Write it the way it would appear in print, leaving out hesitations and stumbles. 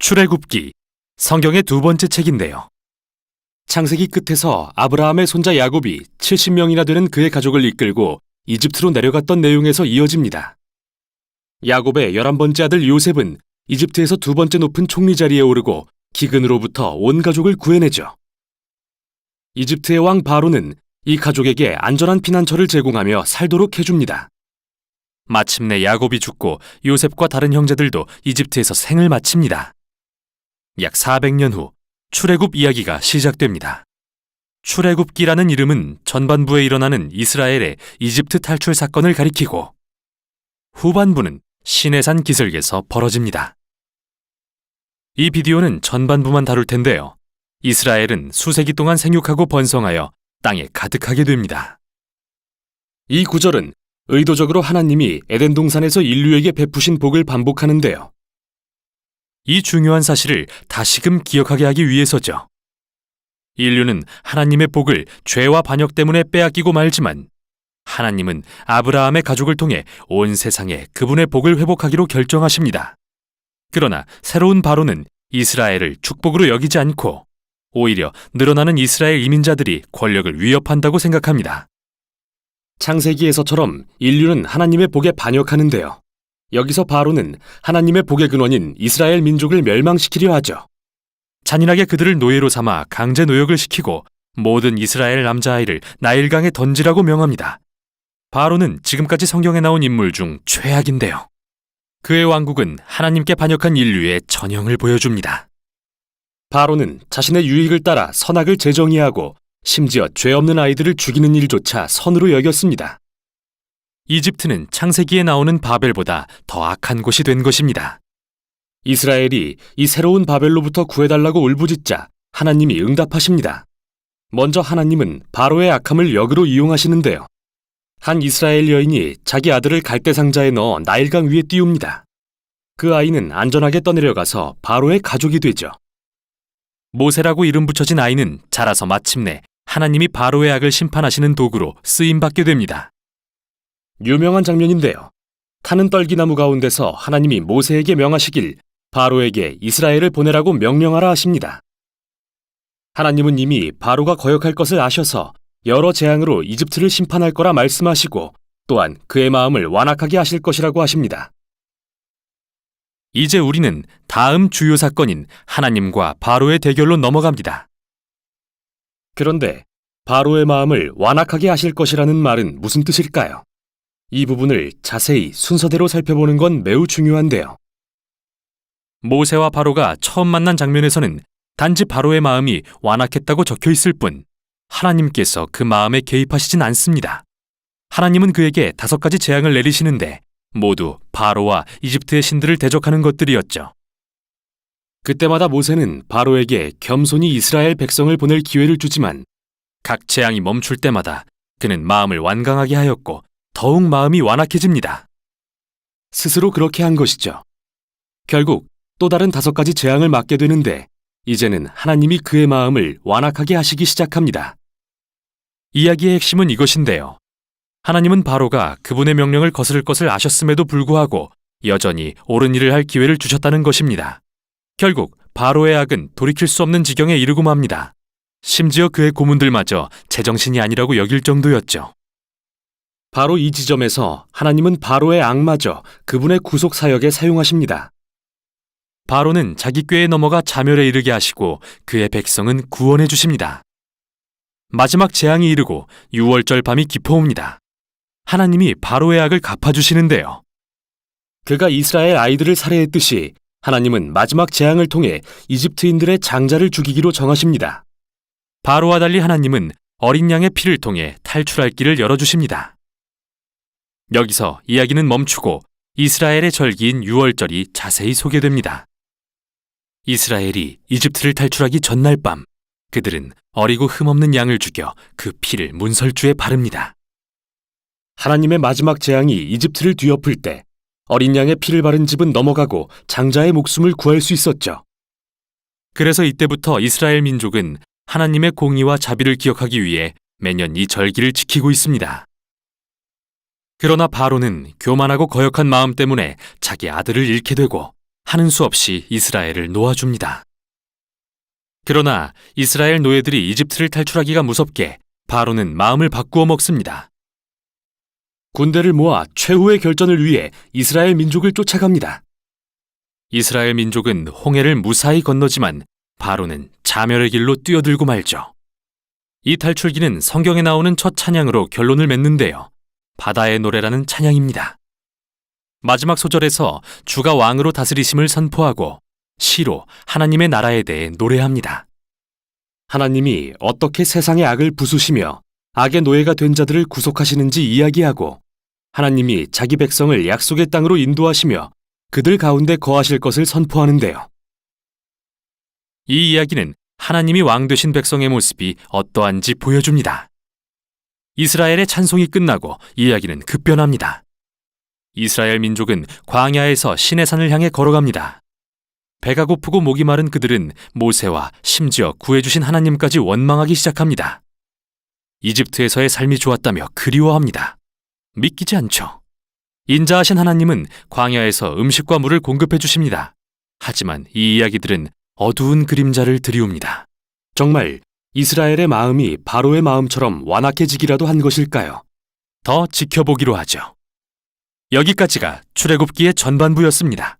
출애굽기, 성경의 두 번째 책인데요. 창세기 끝에서 아브라함의 손자 야곱이 70명이나 되는 그의 가족을 이끌고 이집트로 내려갔던 내용에서 이어집니다. 야곱의 11번째 아들 요셉은 이집트에서 두 번째 높은 총리 자리에 오르고 기근으로부터 온 가족을 구해내죠. 이집트의 왕 바로는 이 가족에게 안전한 피난처를 제공하며 살도록 해줍니다. 마침내 야곱이 죽고 요셉과 다른 형제들도 이집트에서 생을 마칩니다. 약 400년 후 출애굽 이야기가 시작됩니다. 출애굽기라는 이름은 전반부에 일어나는 이스라엘의 이집트 탈출 사건을 가리키고 후반부는 시내산 기슭에서 벌어집니다. 이 비디오는 전반부만 다룰 텐데요. 이스라엘은 수세기 동안 생육하고 번성하여 땅에 가득하게 됩니다. 이 구절은 의도적으로 하나님이 에덴 동산에서 인류에게 베푸신 복을 반복하는데요. 이 중요한 사실을 다시금 기억하게 하기 위해서죠. 인류는 하나님의 복을 죄와 반역 때문에 빼앗기고 말지만 하나님은 아브라함의 가족을 통해 온 세상에 그분의 복을 회복하기로 결정하십니다. 그러나 새로운 바로는 이스라엘을 축복으로 여기지 않고 오히려 늘어나는 이스라엘 이민자들이 권력을 위협한다고 생각합니다. 창세기에서처럼 인류는 하나님의 복에 반역하는데요. 여기서 바로는 하나님의 복의 근원인 이스라엘 민족을 멸망시키려 하죠. 잔인하게 그들을 노예로 삼아 강제 노역을 시키고 모든 이스라엘 남자아이를 나일강에 던지라고 명합니다. 바로는 지금까지 성경에 나온 인물 중 최악인데요. 그의 왕국은 하나님께 반역한 인류의 전형을 보여줍니다. 바로는 자신의 유익을 따라 선악을 재정의하고 심지어 죄 없는 아이들을 죽이는 일조차 선으로 여겼습니다. 이집트는 창세기에 나오는 바벨보다 더 악한 곳이 된 것입니다. 이스라엘이 이 새로운 바벨로부터 구해달라고 울부짖자 하나님이 응답하십니다. 먼저 하나님은 바로의 악함을 역으로 이용하시는데요. 한 이스라엘 여인이 자기 아들을 갈대상자에 넣어 나일강 위에 띄웁니다. 그 아이는 안전하게 떠내려가서 바로의 가족이 되죠. 모세라고 이름 붙여진 아이는 자라서 마침내 하나님이 바로의 악을 심판하시는 도구로 쓰임받게 됩니다. 유명한 장면인데요. 타는 떨기나무 가운데서 하나님이 모세에게 명하시길 바로에게 이스라엘을 보내라고 명령하라 하십니다. 하나님은 이미 바로가 거역할 것을 아셔서 여러 재앙으로 이집트를 심판할 거라 말씀하시고 또한 그의 마음을 완악하게 하실 것이라고 하십니다. 이제 우리는 다음 주요 사건인 하나님과 바로의 대결로 넘어갑니다. 그런데 바로의 마음을 완악하게 하실 것이라는 말은 무슨 뜻일까요? 이 부분을 자세히 순서대로 살펴보는 건 매우 중요한데요. 모세와 바로가 처음 만난 장면에서는 단지 바로의 마음이 완악했다고 적혀 있을 뿐 하나님께서 그 마음에 개입하시진 않습니다. 하나님은 그에게 5가지 재앙을 내리시는데 모두 바로와 이집트의 신들을 대적하는 것들이었죠. 그때마다 모세는 바로에게 겸손히 이스라엘 백성을 보낼 기회를 주지만 각 재앙이 멈출 때마다 그는 마음을 완강하게 하였고 더욱 마음이 완악해집니다. 스스로 그렇게 한 것이죠. 결국 또 다른 5가지 재앙을 맞게 되는데 이제는 하나님이 그의 마음을 완악하게 하시기 시작합니다. 이야기의 핵심은 이것인데요. 하나님은 바로가 그분의 명령을 거스를 것을 아셨음에도 불구하고 여전히 옳은 일을 할 기회를 주셨다는 것입니다. 결국 바로의 악은 돌이킬 수 없는 지경에 이르고 맙니다. 심지어 그의 고문들마저 제정신이 아니라고 여길 정도였죠. 바로 이 지점에서 하나님은 바로의 악마저 그분의 구속 사역에 사용하십니다. 바로는 자기 꾀에 넘어가 자멸에 이르게 하시고 그의 백성은 구원해 주십니다. 마지막 재앙이 이르고 6월절 밤이 깊어옵니다. 하나님이 바로의 악을 갚아주시는데요. 그가 이스라엘 아이들을 살해했듯이 하나님은 마지막 재앙을 통해 이집트인들의 장자를 죽이기로 정하십니다. 바로와 달리 하나님은 어린 양의 피를 통해 탈출할 길을 열어주십니다. 여기서 이야기는 멈추고 이스라엘의 절기인 6월절이 자세히 소개됩니다. 이스라엘이 이집트를 탈출하기 전날 밤 그들은 어리고 흠없는 양을 죽여 그 피를 문설주에 바릅니다. 하나님의 마지막 재앙이 이집트를 뒤엎을 때 어린 양의 피를 바른 집은 넘어가고 장자의 목숨을 구할 수 있었죠. 그래서 이때부터 이스라엘 민족은 하나님의 공의와 자비를 기억하기 위해 매년 이 절기를 지키고 있습니다. 그러나 바로는 교만하고 거역한 마음 때문에 자기 아들을 잃게 되고 하는 수 없이 이스라엘을 놓아줍니다. 그러나 이스라엘 노예들이 이집트를 탈출하기가 무섭게 바로는 마음을 바꾸어 먹습니다. 군대를 모아 최후의 결전을 위해 이스라엘 민족을 쫓아갑니다. 이스라엘 민족은 홍해를 무사히 건너지만 바로는 자멸의 길로 뛰어들고 말죠. 이 탈출기는 성경에 나오는 첫 찬양으로 결론을 맺는데요. 바다의 노래라는 찬양입니다. 마지막 소절에서 주가 왕으로 다스리심을 선포하고 시로 하나님의 나라에 대해 노래합니다. 하나님이 어떻게 세상의 악을 부수시며 악의 노예가 된 자들을 구속하시는지 이야기하고 하나님이 자기 백성을 약속의 땅으로 인도하시며 그들 가운데 거하실 것을 선포하는데요. 이 이야기는 하나님이 왕 되신 백성의 모습이 어떠한지 보여줍니다. 이스라엘의 찬송이 끝나고 이야기는 급변합니다. 이스라엘 민족은 광야에서 시내산을 향해 걸어갑니다. 배가 고프고 목이 마른 그들은 모세와 심지어 구해주신 하나님까지 원망하기 시작합니다. 이집트에서의 삶이 좋았다며 그리워합니다. 믿기지 않죠. 인자하신 하나님은 광야에서 음식과 물을 공급해 주십니다. 하지만 이 이야기들은 어두운 그림자를 드리웁니다. 정말 이스라엘의 마음이 바로의 마음처럼 완악해지기라도 한 것일까요? 더 지켜보기로 하죠. 여기까지가 출애굽기의 전반부였습니다.